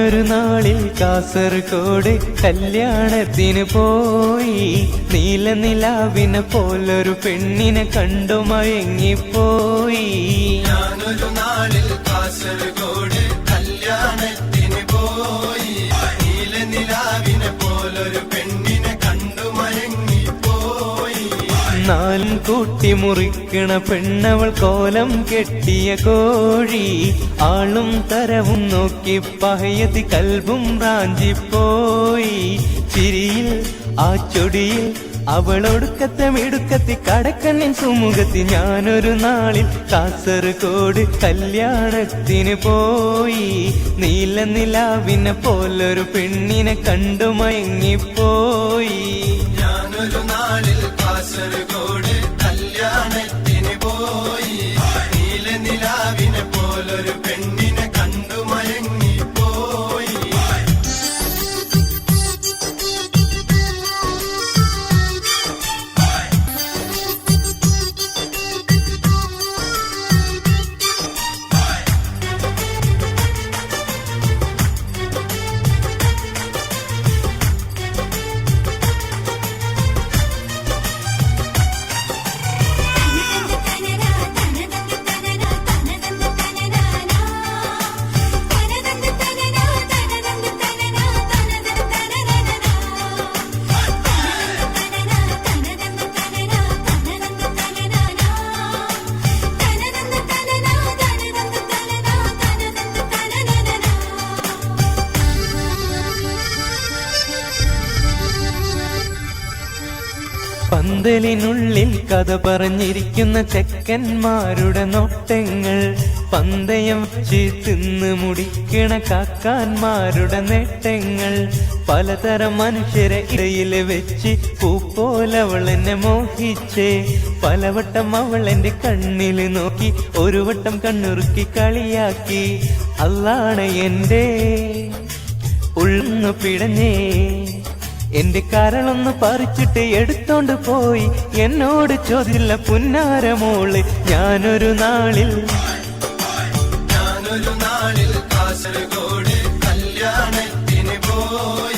ഞാനൊരു നാളിൽ കാസർഗോഡ് കല്യാണത്തിന് പോയി. നീലനിലാവിനെ പോലൊരു പെണ്ണിനെ കണ്ടു മയങ്ങിപ്പോയി. ഞാനൊരു നാളിൽ കാസർഗോഡ് കല്യാണത്തിന് പോയി. നീലനിലാവിനെ പോലൊരു പെണ്ണിനെ കണ്ടു മയങ്ങിപ്പോയി. നാലും കൂട്ടി മുറിക്കണ പെണ്ണവൾ കോലം കെട്ടിയ കോഴി. ആളും തരവും നോക്കി പഹയതി കൽബും റാഞ്ചിപ്പോയി. ചിരിയിൽ ആ ചൊടിയിൽ അവളൊടുക്കത്തെ മിടുക്കത്തി കടക്കണ്ണിൻ സുമുഖത്തി. ഞാനൊരു നാളിൽ കാസർഗോഡ് കല്യാണത്തിന് പോയി. നീലനിലാവിനെ പോലൊരു പെണ്ണിനെ കണ്ടു മയങ്ങിപ്പോയി. ഞാനൊരു നാളിൽ കാസർഗോഡ് കല്യാണത്തിന് പോയി. നീലനിലാവിനെ പോലൊരു പെണ്ണിനെ കണ്ടു മയങ്ങിപ്പോയി. പന്തലിനുള്ളിൽ കഥ പറഞ്ഞിരിക്കുന്ന ചെക്കന്മാരുടെ നോട്ടങ്ങൾ. പന്തയം വെച്ച് തിന്ന് മുടിക്കണ കാക്കാന്മാരുടെ നേട്ടങ്ങൾ. പലതരം മനുഷ്യരെ ഇടയിൽ വെച്ച് പൂപ്പോലവളെന്നെ മോഹിച്ചേ. പലവട്ടം അവൾ എന്റെ കണ്ണിൽ നോക്കി, ഒരു വട്ടം കണ്ണുറുക്കി കളിയാക്കി. അല്ലാണ് എന്റെ ഉള്ളു പിടഞ്ഞേ. എന്റെ കരളൊന്ന് പറിച്ചിട്ട് എടുത്തോണ്ട് പോയി. എന്നോട് ചോദില്ല പുന്നാരമോള്. ഞാനൊരു നാളിൽ കാസർഗോഡ് കല്യാണത്തിന് പോയി.